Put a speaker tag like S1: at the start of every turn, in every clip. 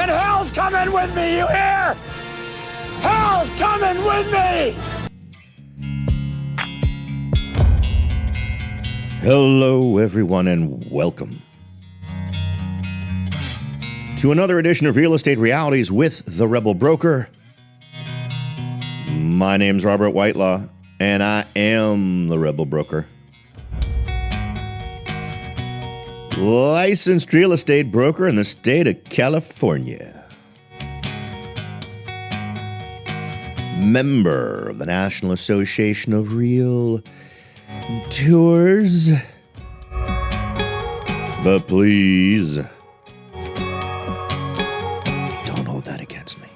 S1: And hell's coming with me, you hear? Hell's coming with me!
S2: Hello, everyone, and welcome to another edition of Real Estate Realities with the Rebel Broker. My name's Robert Whitelaw, and I am the Rebel Broker. Licensed real estate broker in the state of California. Member of the National Association of Realtors. But please, don't hold that against me.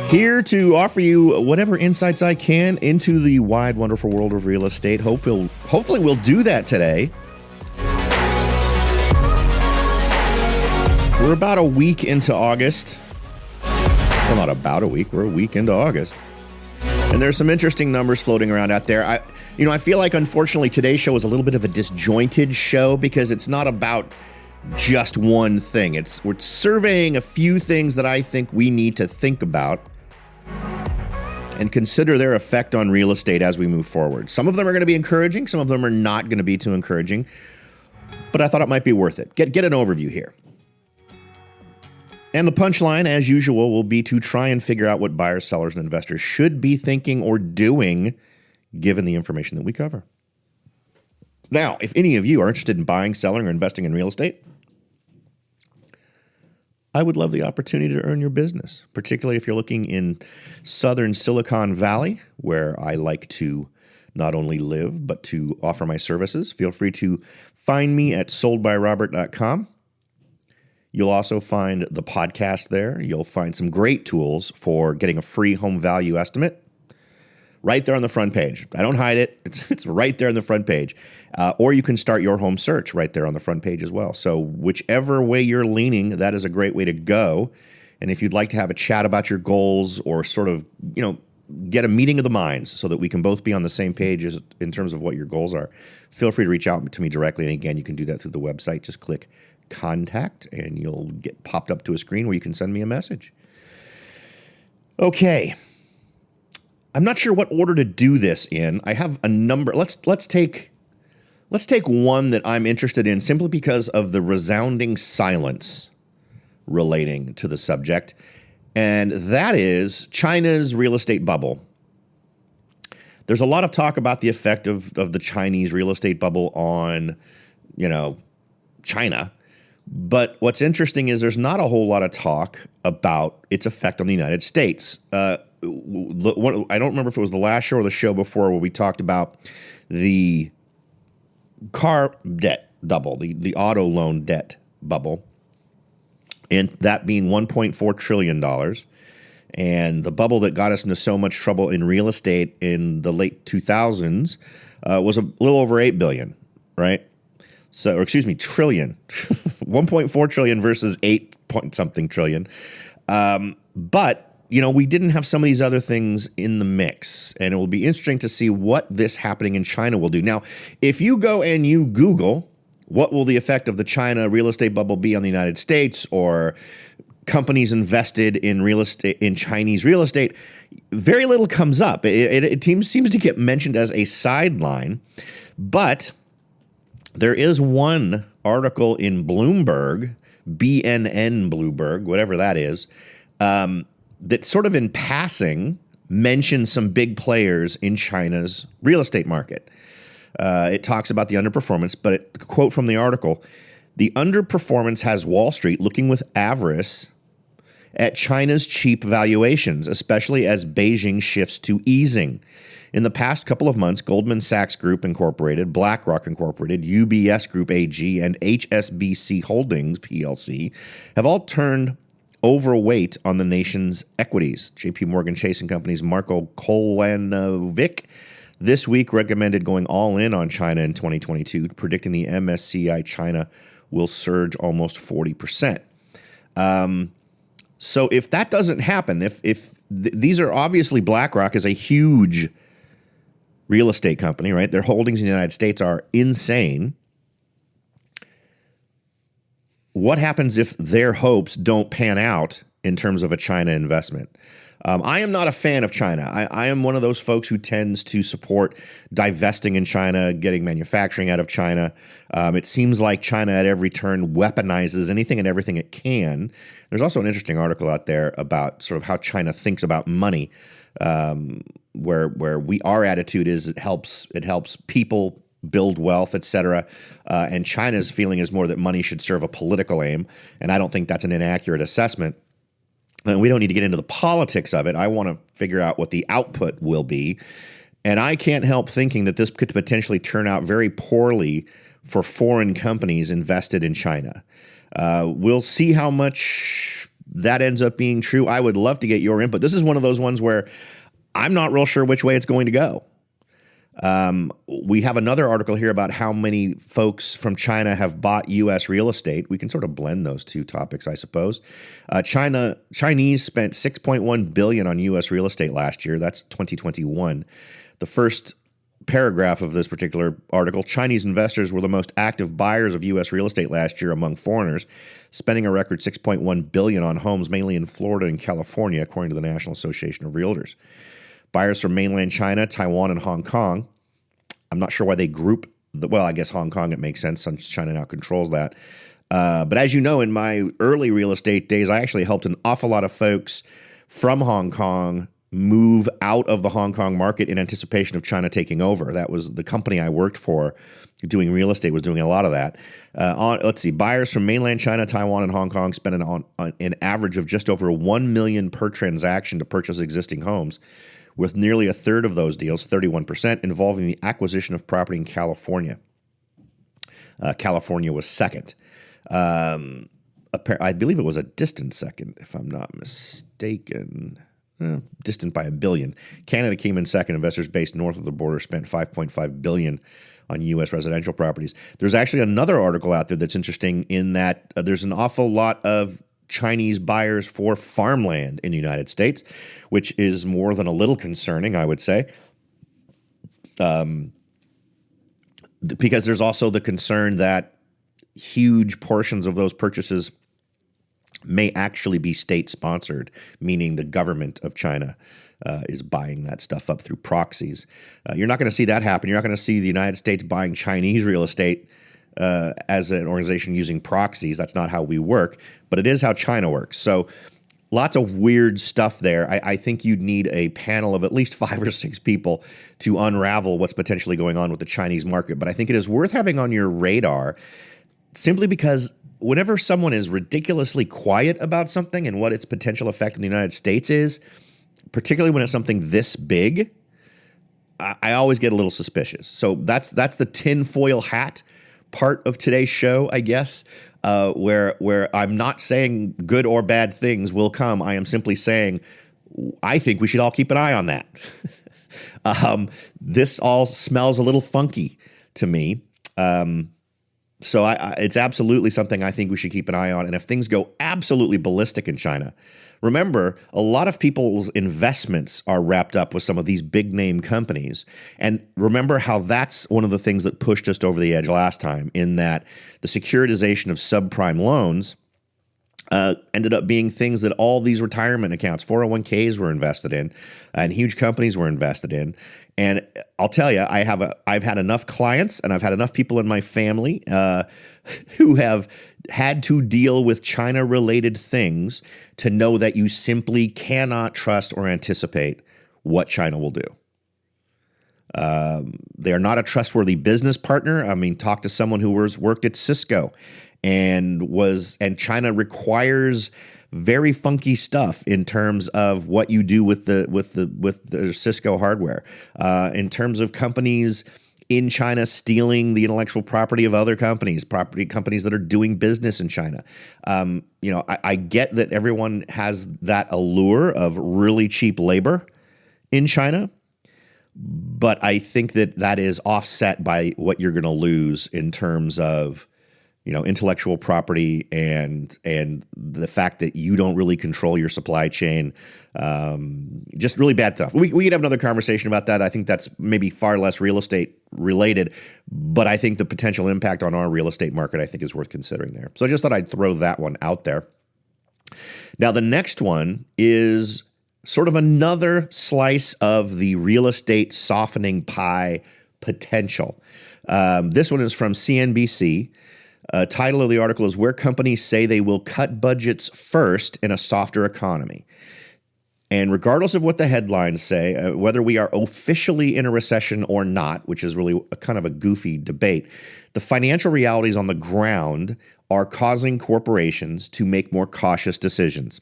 S2: Here to offer you whatever insights I can into the wide, wonderful world of real estate. Hopefully we'll do that today. We're about a week into August. Well, not about a week. We're a week into August. And there's some interesting numbers floating around out there. I feel like, unfortunately, today's show is a little bit of a disjointed show because it's not about just one thing. We're surveying a few things that I think we need to think about and consider their effect on real estate as we move forward. Some of them are going to be encouraging. Some of them are not going to be too encouraging. But I thought it might be worth it. Get an overview here. And the punchline, as usual, will be to try and figure out what buyers, sellers, and investors should be thinking or doing given the information that we cover. Now, if any of you are interested in buying, selling, or investing in real estate, I would love the opportunity to earn your business, particularly if you're looking in southern Silicon Valley, where I like to not only live, but to offer my services. Feel free to find me at soldbyrobert.com. You'll also find the podcast there. You'll find some great tools for getting a free home value estimate right there on the front page. I don't hide it. It's right there on the front page. Or you can start your home search right there on the front page as well. So whichever way you're leaning, that is a great way to go. And if you'd like to have a chat about your goals or sort of, get a meeting of the minds so that we can both be on the same page in terms of what your goals are, feel free to reach out to me directly. And again, you can do that through the website. Just click contact and you'll get popped up to a screen where you can send me a message. Okay. I'm not sure what order to do this in. I have a number. Let's take one that I'm interested in simply because of the resounding silence relating to the subject, and that is China's real estate bubble. There's a lot of talk about the effect of the Chinese real estate bubble on, China. But what's interesting is there's not a whole lot of talk about its effect on the United States. I don't remember if it was the last show or the show before where we talked about the car debt bubble, the auto loan debt bubble, and that being $1.4 trillion. And the bubble that got us into so much trouble in real estate in the late 2000s was a little over $8 billion, right? Trillion. 1.4 trillion versus 8 point something trillion. But we didn't have some of these other things in the mix, and it will be interesting to see what this happening in China will do. Now, if you go and you Google what will the effect of the China real estate bubble be on the United States or companies invested in real estate, in Chinese real estate, very little comes up. It seems to get mentioned as a sideline, but there is one article in Bloomberg, BNN Bloomberg, whatever that is, that sort of in passing mentions some big players in China's real estate market. It talks about the underperformance, but a quote from the article, the underperformance has Wall Street looking with avarice at China's cheap valuations, especially as Beijing shifts to easing. In the past couple of months, Goldman Sachs Group Incorporated, BlackRock Incorporated, UBS Group AG, and HSBC Holdings PLC have all turned overweight on the nation's equities. JP Morgan Chase & Company's Marco Kolanovic this week recommended going all in on China in 2022, predicting the MSCI China will surge almost 40%. So if that doesn't happen, these are obviously, BlackRock is a huge real estate company, right? Their holdings in the United States are insane. what happens if their hopes don't pan out in terms of a China investment? I am not a fan of China. I am one of those folks who tends to support divesting in China, getting manufacturing out of China. It seems like China at every turn weaponizes anything and everything it can. There's also an interesting article out there about sort of how China thinks about money, where our attitude is it helps people build wealth, et cetera. And China's feeling is more that money should serve a political aim. And I don't think that's an inaccurate assessment. And we don't need to get into the politics of it. I want to figure out what the output will be. And I can't help thinking that this could potentially turn out very poorly for foreign companies invested in China. We'll see how much that ends up being true. I would love to get your input. This is one of those ones where I'm not real sure which way it's going to go. We have another article here about how many folks from China have bought U.S. real estate. We can sort of blend those two topics, I suppose. Chinese spent $6.1 billion on U.S. real estate last year. That's 2021. The first paragraph of this particular article, Chinese investors were the most active buyers of U.S. real estate last year among foreigners, spending a record $6.1 billion on homes, mainly in Florida and California, according to the National Association of Realtors. Buyers from mainland China, Taiwan, and Hong Kong. I'm not sure why they group well, I guess Hong Kong, it makes sense since China now controls that. But as you know, in my early real estate days, I actually helped an awful lot of folks from Hong Kong move out of the Hong Kong market in anticipation of China taking over. That was the company I worked for doing real estate was doing a lot of that. Let's see, buyers from mainland China, Taiwan, and Hong Kong spent an average of just over $1 million per transaction to purchase existing homes, with nearly a third of those deals, 31%, involving the acquisition of property in California. California was second. I believe it was a distant second, if I'm not mistaken. Distant by $1 billion. Canada came in second. Investors based north of the border spent $5.5 billion on U.S. residential properties. There's actually another article out there that's interesting in that there's an awful lot of Chinese buyers for farmland in the United States, which is more than a little concerning, I would say. Because there's also the concern that huge portions of those purchases may actually be state-sponsored, meaning the government of China is buying that stuff up through proxies. You're not going to see that happen. You're not going to see the United States buying Chinese real estate as an organization using proxies. That's not how we work, but it is how China works. So lots of weird stuff there. I think you'd need a panel of at least 5 or 6 people to unravel what's potentially going on with the Chinese market. But I think it is worth having on your radar simply because whenever someone is ridiculously quiet about something and what its potential effect in the United States is, particularly when it's something this big, I always get a little suspicious. So that's the tinfoil hat part of today's show, I guess, where I'm not saying good or bad things will come. I am simply saying I think we should all keep an eye on that. This all smells a little funky to me. So it's absolutely something I think we should keep an eye on. And if things go absolutely ballistic in China, remember, a lot of people's investments are wrapped up with some of these big name companies. And remember how that's one of the things that pushed us over the edge last time, in that the securitization of subprime loans ended up being things that all these retirement accounts, 401ks were invested in, and huge companies were invested in. And I'll tell you, I've had enough clients and I've had enough people in my family who have had to deal with China-related things to know that you simply cannot trust or anticipate what China will do. They are not a trustworthy business partner. I mean, talk to someone who worked at Cisco and China requires very funky stuff in terms of what you do with the Cisco hardware. In terms of companies in China stealing the intellectual property of other companies that are doing business in China. I get that everyone has that allure of really cheap labor in China, but I think that is offset by what you're going to lose in terms of intellectual property and the fact that you don't really control your supply chain, just really bad stuff. We could have another conversation about that. I think that's maybe far less real estate related, but I think the potential impact on our real estate market, I think, is worth considering there. So I just thought I'd throw that one out there. Now, the next one is sort of another slice of the real estate softening pie potential. This one is from CNBC. Title of the article is Where Companies Say They Will Cut Budgets First in a Softer Economy. And regardless of what the headlines say, whether we are officially in a recession or not, which is really a kind of a goofy debate, the financial realities on the ground are causing corporations to make more cautious decisions.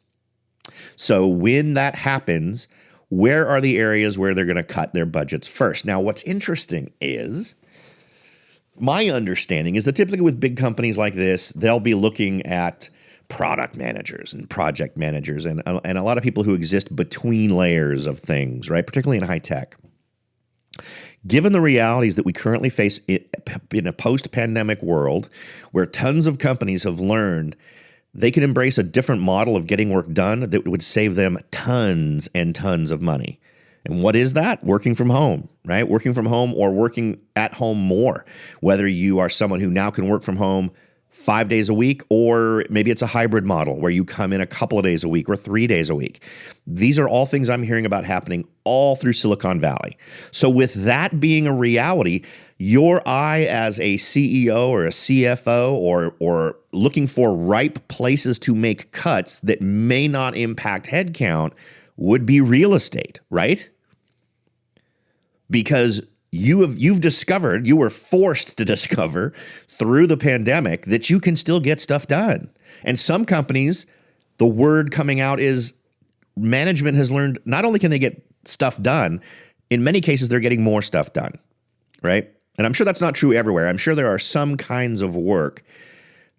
S2: So when that happens, where are the areas where they're going to cut their budgets first? Now, what's interesting is, my understanding is that typically with big companies like this, they'll be looking at product managers and project managers and a lot of people who exist between layers of things, right? Particularly in high tech. Given the realities that we currently face in a post-pandemic world where tons of companies have learned they can embrace a different model of getting work done that would save them tons and tons of money. And what is that? Working from home, right? Working from home or working at home more. Whether you are someone who now can work from home 5 days a week, or maybe it's a hybrid model where you come in a couple of days a week or 3 days a week. These are all things I'm hearing about happening all through Silicon Valley. So with that being a reality, your eye as a CEO or a CFO or looking for ripe places to make cuts that may not impact headcount would be real estate, right? Because you've discovered, you were forced to discover through the pandemic that you can still get stuff done. And some companies, the word coming out is management has learned not only can they get stuff done, in many cases they're getting more stuff done, right? And I'm sure that's not true everywhere. I'm sure there are some kinds of work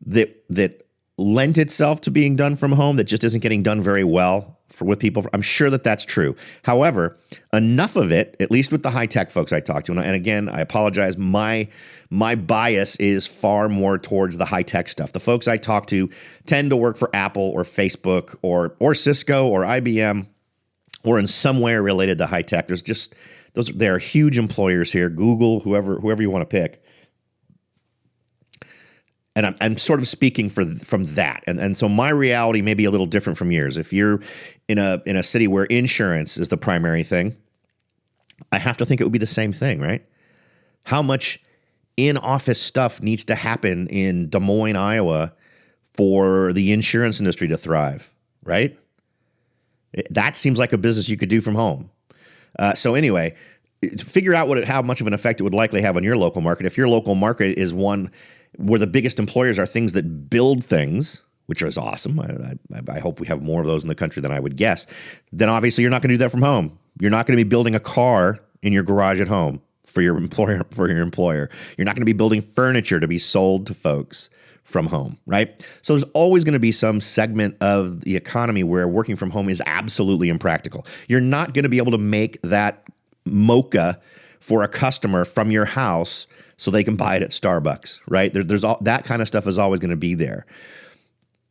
S2: that lent itself to being done from home that just isn't getting done very well with people. I'm sure that that's true. However, enough of it, at least with the high-tech folks I talk to, and again, I apologize, my bias is far more towards the high-tech stuff. The folks I talk to tend to work for Apple or Facebook or Cisco or IBM or in some way related to high-tech. There are huge employers here, Google, whoever you want to pick. And I'm sort of speaking from that. And so my reality may be a little different from yours. If you're in a city where insurance is the primary thing, I have to think it would be the same thing, right? How much in-office stuff needs to happen in Des Moines, Iowa for the insurance industry to thrive, right? That seems like a business you could do from home. So anyway, figure out how much of an effect it would likely have on your local market. If your local market is one where the biggest employers are things that build things, which is awesome. I hope we have more of those in the country than I would guess. Then obviously you're not going to do that from home. You're not going to be building a car in your garage at home for your employer. You're not going to be building furniture to be sold to folks from home, right? So there's always going to be some segment of the economy where working from home is absolutely impractical. You're not going to be able to make that mocha for a customer from your house so they can buy it at Starbucks, right? There's all that kind of stuff is always going to be there.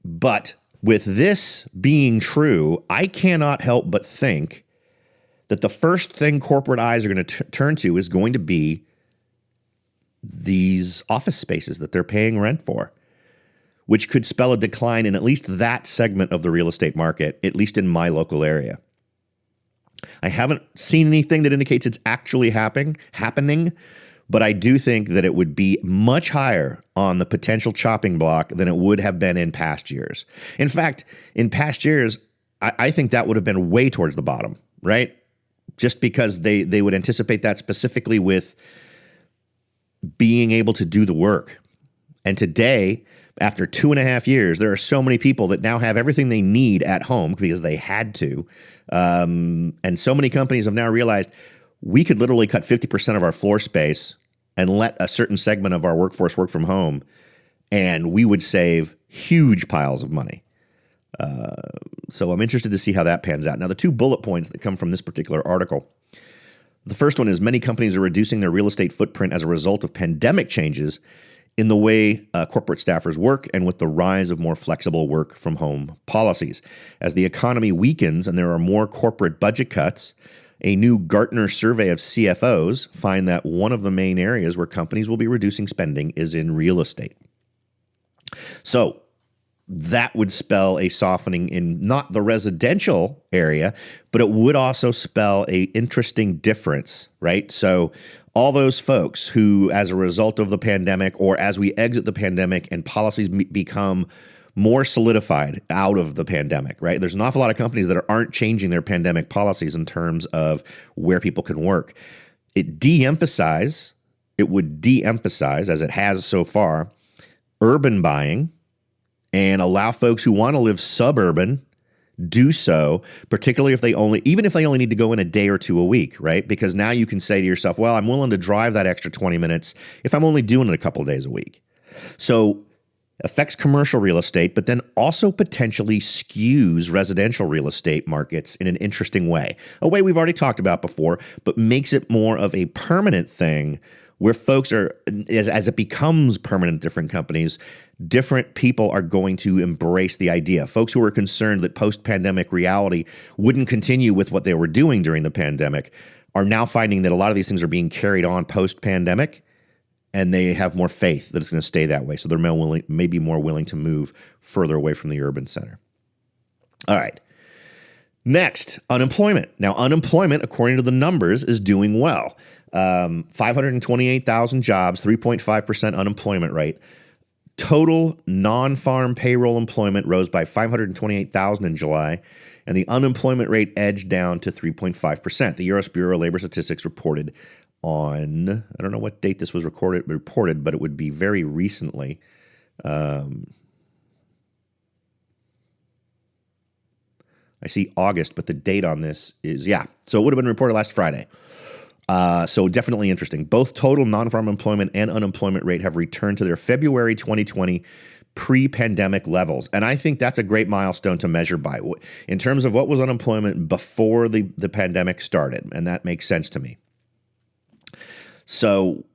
S2: But with this being true, I cannot help but think that the first thing corporate eyes are going to turn to is going to be these office spaces that they're paying rent for, which could spell a decline in at least that segment of the real estate market, at least in my local area. I haven't seen anything that indicates it's actually happening, but I do think that it would be much higher on the potential chopping block than it would have been in past years. In fact, in past years, I think that would have been way towards the bottom, right? Just because they would anticipate that specifically with being able to do the work. And today, after 2.5 years, there are so many people that now have everything they need at home because they had to. And so many companies have now realized we could literally cut 50% of our floor space and let a certain segment of our workforce work from home, and we would save huge piles of money. So I'm interested to see how that pans out. Now, the two bullet points that come from this particular article. The first one is many companies are reducing their real estate footprint as a result of pandemic changes in the way corporate staffers work and with the rise of more flexible work from home policies. As the economy weakens and there are more corporate budget cuts, a new Gartner survey of CFOs find that one of the main areas where companies will be reducing spending is in real estate. So that would spell a softening in not the residential area, but it would also spell a interesting difference, right? So all those folks who, as a result of the pandemic or as we exit the pandemic and policies become more solidified out of the pandemic, right? There's an awful lot of companies that aren't changing their pandemic policies in terms of where people can work. It would de-emphasize, as it has so far, urban buying and allow folks who want to live suburban do so, particularly if they only need to go in a day or two a week, right? Because now you can say to yourself, well, I'm willing to drive that extra 20 minutes if I'm only doing it a couple of days a week. So affects commercial real estate, but then also potentially skews residential real estate markets in an interesting way, a way we've already talked about before, but makes it more of a permanent thing where folks are, as it becomes permanent, different companies, different people are going to embrace the idea. Folks who were concerned that post-pandemic reality wouldn't continue with what they were doing during the pandemic are now finding that a lot of these things are being carried on post-pandemic, and they have more faith that it's going to stay that way. So they're maybe more willing to move further away from the urban center. All right. Next, unemployment. Now, unemployment, according to the numbers, is doing well. 528,000 jobs, 3.5% unemployment rate. Total non-farm payroll employment rose by 528,000 in July, and the unemployment rate edged down to 3.5%. The U.S. Bureau of Labor Statistics reported on, I don't know what date this was reported, but it would be very recently. I see August, but the date on this is, so it would have been reported last Friday. So definitely interesting. Both total non-farm employment and unemployment rate have returned to their February 2020 pre-pandemic levels. And I think that's a great milestone to measure by in terms of what was unemployment before the pandemic started. And that makes sense to me. So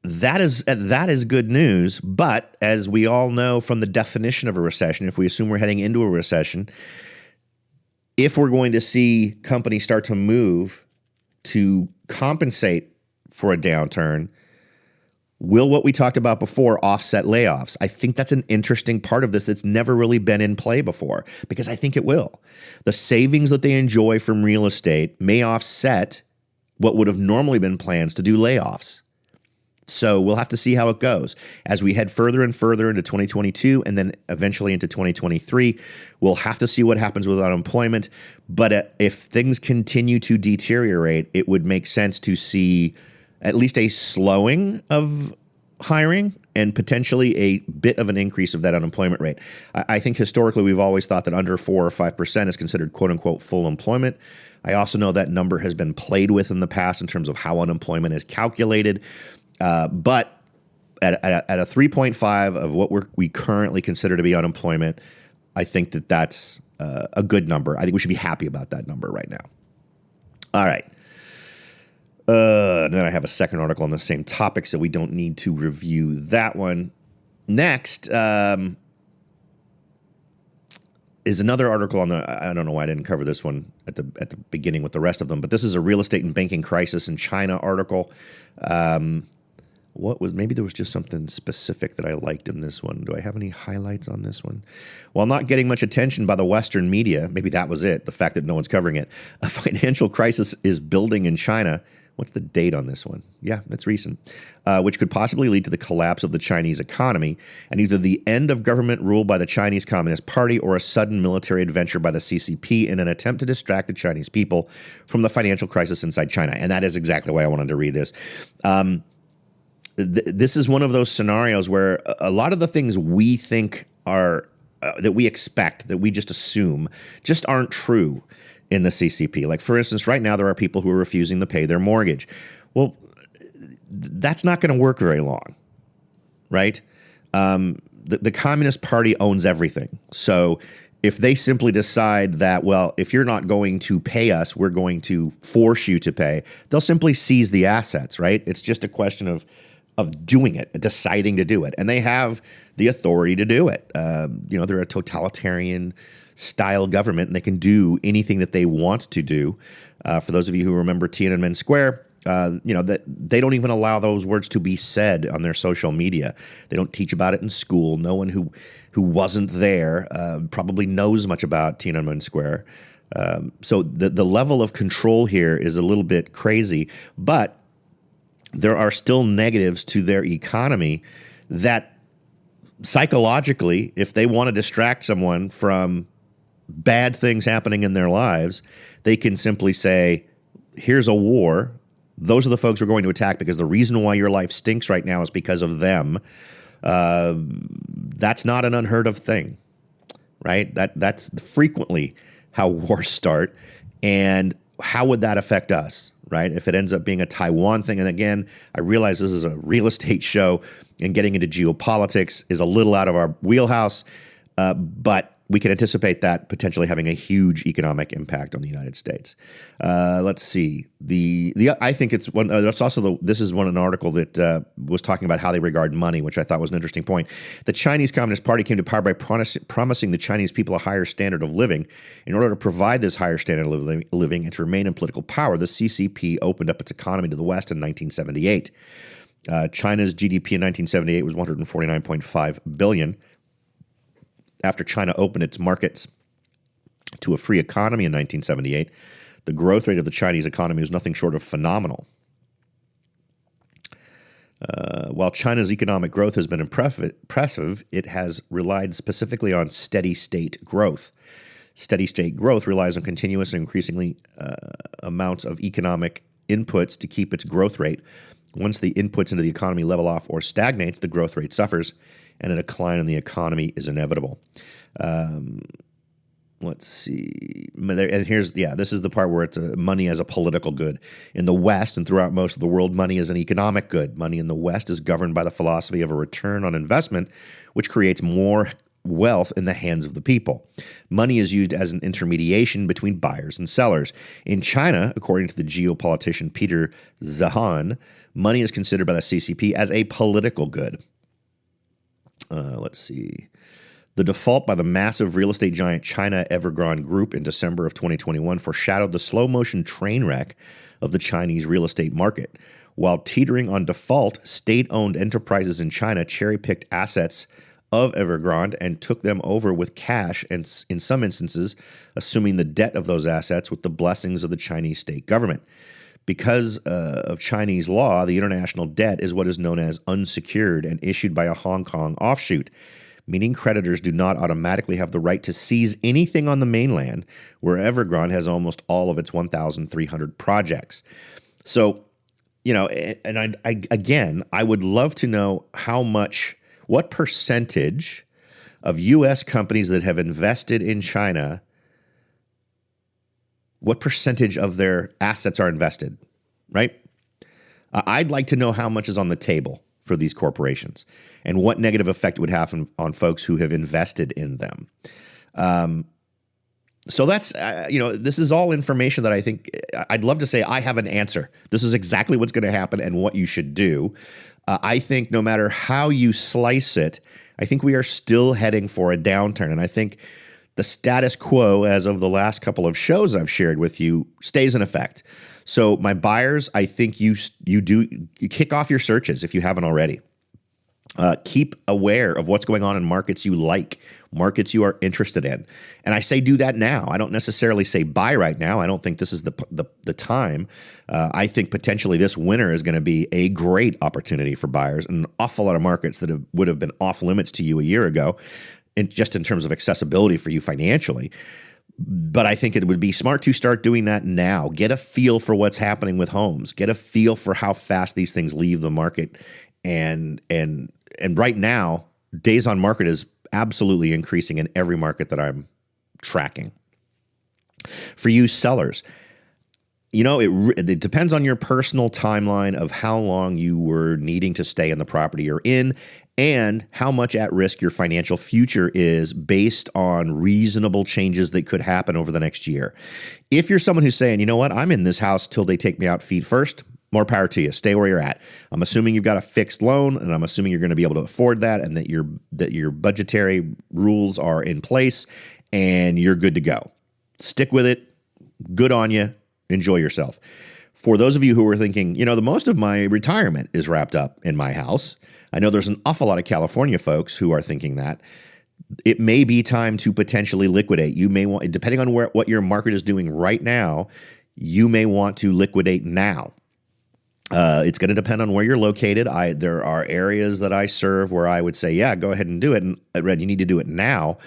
S2: that is good news. But as we all know from the definition of a recession, if we assume we're heading into a recession, if we're going to see companies start to move to compensate for a downturn, will what we talked about before offset layoffs? I think that's an interesting part of this that's never really been in play before, because I think it will. The savings that they enjoy from real estate may offset what would have normally been plans to do layoffs. So we'll have to see how it goes. As we head further and further into 2022 and then eventually into 2023, we'll have to see what happens with unemployment. But if things continue to deteriorate, it would make sense to see at least a slowing of hiring and potentially a bit of an increase of that unemployment rate. I think historically we've always thought that under 4 or 5% is considered quote unquote full employment. I also know that number has been played with in the past in terms of how unemployment is calculated. But at a 3.5 of what we currently consider to be unemployment, I think that's a good number. I think we should be happy about that number right now. All right. And then I have a second article on the same topic, so we don't need to review that one. Next is another article on I don't know why I didn't cover this one at the beginning with the rest of them, but this is a real estate and banking crisis in China article. Maybe there was just something specific that I liked in this one. Do I have any highlights on this one? While not getting much attention by the Western media, maybe that was it, the fact that no one's covering it. A financial crisis is building in China. What's the date on this one? Yeah, it's recent, which could possibly lead to the collapse of the Chinese economy and either the end of government rule by the Chinese Communist Party or a sudden military adventure by the CCP in an attempt to distract the Chinese people from the financial crisis inside China. And that is exactly why I wanted to read this. This is one of those scenarios where a lot of the things we think are that we expect, that we just assume, just aren't true in the CCP. Like, for instance, right now there are people who are refusing to pay their mortgage. Well, that's not going to work very long, right? The Communist Party owns everything. So if they simply decide that, well, if you're not going to pay us, we're going to force you to pay, they'll simply seize the assets, right? It's just a question of of doing it, deciding to do it, and they have the authority to do it. They're a totalitarian style government, and they can do anything that they want to do. For those of you who remember Tiananmen Square, that they don't even allow those words to be said on their social media. They don't teach about it in school. No one who wasn't there probably knows much about Tiananmen Square. So the level of control here is a little bit crazy, but there are still negatives to their economy that psychologically, if they want to distract someone from bad things happening in their lives, they can simply say, here's a war. Those are the folks we're going to attack because the reason why your life stinks right now is because of them. That's not an unheard of thing, right? That's frequently how wars start. And how would that affect us, right? If it ends up being a Taiwan thing. And again, I realize this is a real estate show and getting into geopolitics is a little out of our wheelhouse, but we can anticipate that potentially having a huge economic impact on the United States. Let's see. I think it's one. That's also this is an article that was talking about how they regard money, which I thought was an interesting point. The Chinese Communist Party came to power by promising the Chinese people a higher standard of living. In order to provide this higher standard of living and to remain in political power, the CCP opened up its economy to the West in 1978. China's GDP in 1978 was $149.5 billion. After China opened its markets to a free economy in 1978, the growth rate of the Chinese economy was nothing short of phenomenal. While China's economic growth has been impressive, it has relied specifically on steady state growth. Steady state growth relies on continuous and increasingly amounts of economic inputs to keep its growth rate. Once the inputs into the economy level off or stagnates, the growth rate suffers, and a decline in the economy is inevitable. Let's see. And this is the part where it's money as a political good. In the West and throughout most of the world, money is an economic good. Money in the West is governed by the philosophy of a return on investment, which creates more wealth in the hands of the people. Money is used as an intermediation between buyers and sellers. In China, according to the geopolitician Peter Zahan, money is considered by the CCP as a political good. Let's see. The default by the massive real estate giant China Evergrande Group in December of 2021 foreshadowed the slow-motion train wreck of the Chinese real estate market. While teetering on default, state-owned enterprises in China cherry-picked assets of Evergrande and took them over with cash and, in some instances, assuming the debt of those assets with the blessings of the Chinese state government. Because of Chinese law, the international debt is what is known as unsecured and issued by a Hong Kong offshoot, meaning creditors do not automatically have the right to seize anything on the mainland, where Evergrande has almost all of its 1,300 projects. So, and I would love to know what percentage of U.S. companies that have invested in China, what percentage of their assets are invested, right? I'd like to know how much is on the table for these corporations and what negative effect it would have on folks who have invested in them. So that's, this is all information that I think I'd love to say I have an answer. This is exactly what's going to happen and what you should do. I think no matter how you slice it, I think we are still heading for a downturn. And I think the status quo, as of the last couple of shows I've shared with you, stays in effect. So my buyers, I think you kick off your searches if you haven't already. Keep aware of what's going on in markets you like, markets you are interested in. And I say do that now. I don't necessarily say buy right now. I don't think this is the time. I think potentially this winter is going to be a great opportunity for buyers in an awful lot of markets that would have been off limits to you a year ago, just in terms of accessibility for you financially. But I think it would be smart to start doing that now. Get a feel for what's happening with homes. Get a feel for how fast these things leave the market. And right now, days on market is absolutely increasing in every market that I'm tracking. For you sellers, it depends on your personal timeline of how long you were needing to stay in the property you're in and how much at risk your financial future is based on reasonable changes that could happen over the next year. If you're someone who's saying, you know what, I'm in this house till they take me out feet first, More power to you. Stay where you're at. I'm assuming you've got a fixed loan, and I'm assuming you're going to be able to afford that, and that your budgetary rules are in place, and you're good to go. Stick with it. Good on you. Enjoy yourself. For those of you who are thinking, the most of my retirement is wrapped up in my house. I know there's an awful lot of California folks who are thinking that. It may be time to potentially liquidate. You may want, depending on what your market is doing right now, you may want to liquidate now. It's going to depend on where you're located. There are areas that I serve where I would say, yeah, go ahead and do it. And Red, you need to do it now.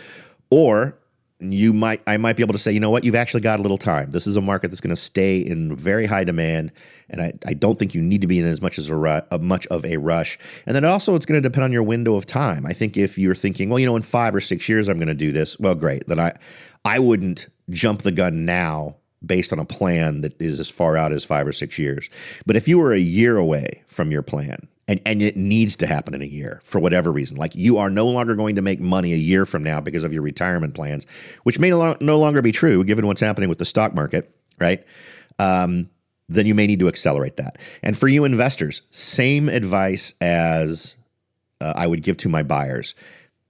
S2: Or I might be able to say, you know what, you've actually got a little time. This is a market that's going to stay in very high demand, and I don't think you need to be in as much of a rush. And then also, it's going to depend on your window of time. I think if you're thinking, well, in 5 or 6 years I'm going to do this, well, great. Then I wouldn't jump the gun now based on a plan that is as far out as 5 or 6 years. But if you were a year away from your plan, and it needs to happen in a year for whatever reason, like you are no longer going to make money a year from now because of your retirement plans, which may no longer be true given what's happening with the stock market, right? Then you may need to accelerate that. And for you investors, same advice as I would give to my buyers.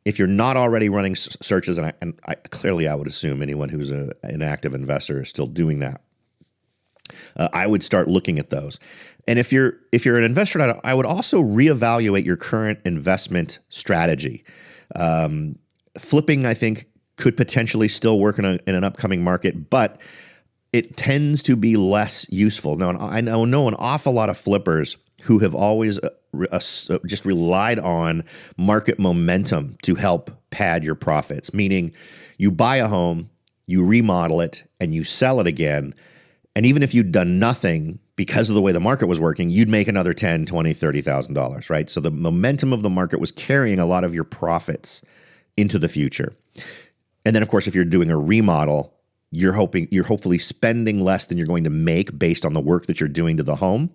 S2: If you're not already running searches, and I clearly I would assume anyone who's an active investor is still doing that, I would start looking at those. And if you're an investor, I would also reevaluate your current investment strategy. Flipping, I think, could potentially still work in an upcoming market, but it tends to be less useful. Now, I know an awful lot of flippers who have always just relied on market momentum to help pad your profits, meaning you buy a home, you remodel it, and you sell it again. And even if you'd done nothing because of the way the market was working, you'd make another $10,000, $20,000, $30,000, right? So the momentum of the market was carrying a lot of your profits into the future. And then, of course, if you're doing a remodel, you're hopefully spending less than you're going to make based on the work that you're doing to the home,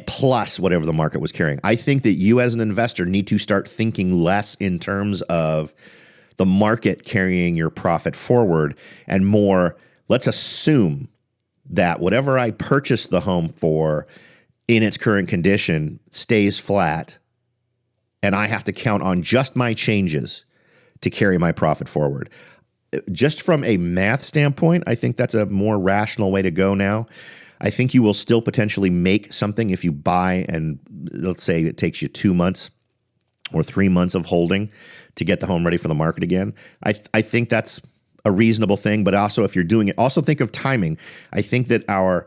S2: plus whatever the market was carrying. I think that you as an investor need to start thinking less in terms of the market carrying your profit forward and more, let's assume that whatever I purchased the home for in its current condition stays flat, and I have to count on just my changes to carry my profit forward. Just from a math standpoint, I think that's a more rational way to go now. I think you will still potentially make something if you buy, and let's say it takes you 2 months or 3 months of holding to get the home ready for the market again. I think that's a reasonable thing, but also if you're doing it, also think of timing. I think that our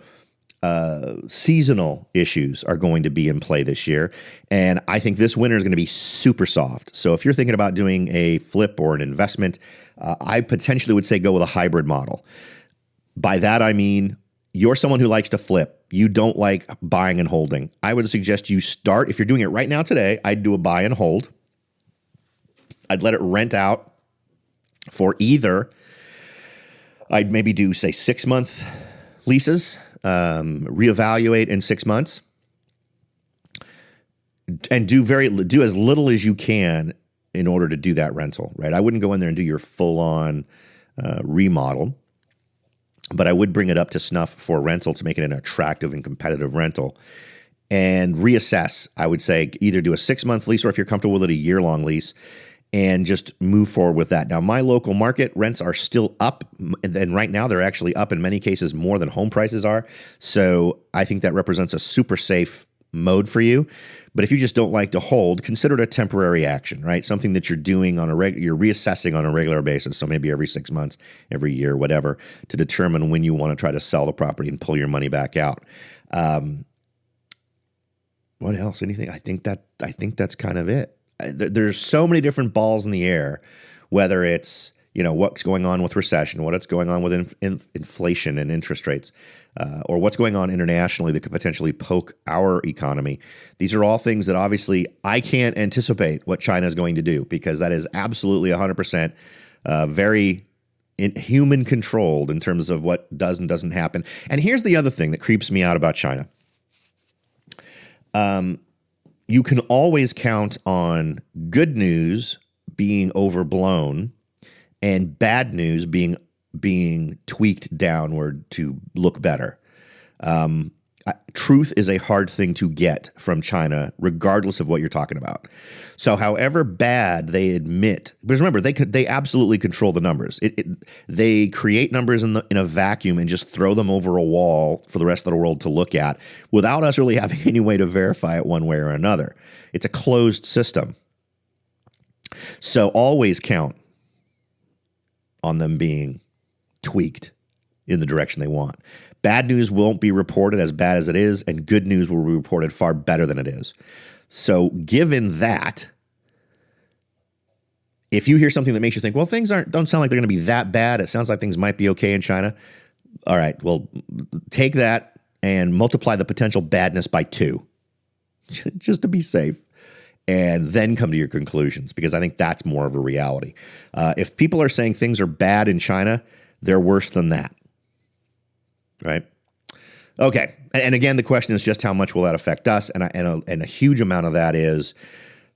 S2: seasonal issues are going to be in play this year, and I think this winter is going to be super soft. So if you're thinking about doing a flip or an investment, I potentially would say go with a hybrid model. By that I mean you're someone who likes to flip. You don't like buying and holding. I would suggest you start, if you're doing it right now today, I'd do a buy and hold. I'd let it rent out for either. I'd maybe do, say, 6-month leases, reevaluate in 6 months, and do as little as you can in order to do that rental, right? I wouldn't go in there and do your full-on remodel, but I would bring it up to snuff for rental to make it an attractive and competitive rental, and reassess. I would say either do a 6-month lease, or if you're comfortable with it, a year-long lease, and just move forward with that. Now, my local market rents are still up, and right now they're actually up in many cases more than home prices are. So I think that represents a super safe mode for you. But if you just don't like to hold, consider it a temporary action, right? Something that you're doing you're reassessing on a regular basis. So maybe every 6 months, every year, whatever, to determine when you want to try to sell the property and pull your money back out. What else? Anything? I think that's kind of it. There's so many different balls in the air, whether it's what's going on with recession, what's going on with inflation and interest rates, or what's going on internationally that could potentially poke our economy. These are all things that obviously I can't anticipate what China is going to do, because that is absolutely 100% very human controlled in terms of what does and doesn't happen. And here's the other thing that creeps me out about China. You can always count on good news being overblown and bad news being tweaked downward to look better. truth is a hard thing to get from China, regardless of what you're talking about. So, however bad they admit, because remember, they absolutely control the numbers. They create numbers in a vacuum and just throw them over a wall for the rest of the world to look at without us really having any way to verify it one way or another. It's a closed system. So always count on them being tweaked in the direction they want. Bad news won't be reported as bad as it is, and good news will be reported far better than it is. So given that, if you hear something that makes you think, well, things don't sound like they're going to be that bad, it sounds like things might be okay in China. All right, well, take that and multiply the potential badness by 2, just to be safe, and then come to your conclusions, because I think that's more of a reality. If people are saying things are bad in China, they're worse than that. Right? Okay. And again, the question is just how much will that affect us? And a huge amount of that is,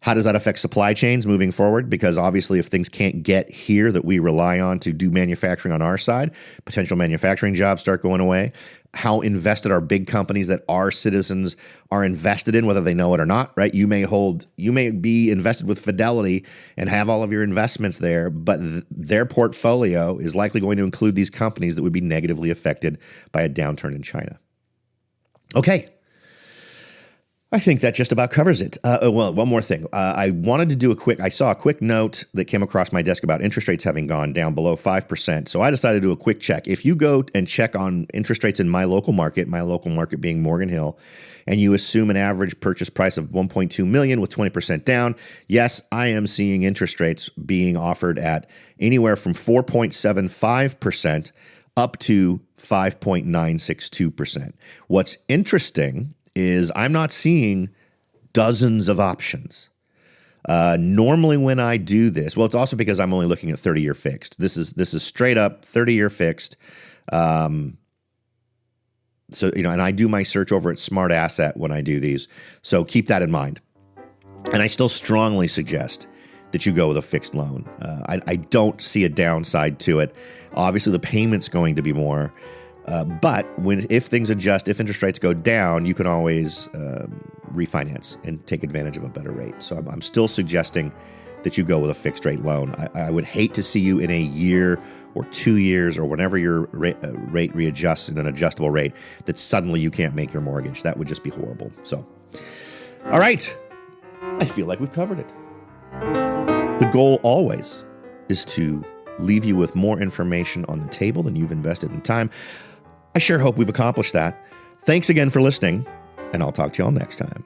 S2: how does that affect supply chains moving forward? Because obviously if things can't get here that we rely on to do manufacturing on our side, potential manufacturing jobs start going away. How invested are big companies that our citizens are invested in, whether they know it or not, right? You may be invested with Fidelity and have all of your investments there, but their portfolio is likely going to include these companies that would be negatively affected by a downturn in China. Okay. I think that just about covers it. Well, one more thing. I wanted to do I saw a quick note that came across my desk about interest rates having gone down below 5%. So I decided to do a quick check. If you go and check on interest rates in my local market being Morgan Hill, and you assume an average purchase price of $1.2 million with 20% down, yes, I am seeing interest rates being offered at anywhere from 4.75% up to 5.962%. What's interesting is I'm not seeing dozens of options. Normally when I do this, well, it's also because I'm only looking at 30-year fixed. This is straight up 30-year fixed. So, and I do my search over at Smart Asset when I do these. So keep that in mind. And I still strongly suggest that you go with a fixed loan. I don't see a downside to it. Obviously, the payment's going to be more. But if things adjust, if interest rates go down, you can always refinance and take advantage of a better rate. So I'm still suggesting that you go with a fixed rate loan. I would hate to see you in a year or 2 years or whenever your rate readjusts in an adjustable rate that suddenly you can't make your mortgage. That would just be horrible. So, all right. I feel like we've covered it. The goal always is to leave you with more information on the table than you've invested in time. I sure hope we've accomplished that. Thanks again for listening, and I'll talk to you all next time.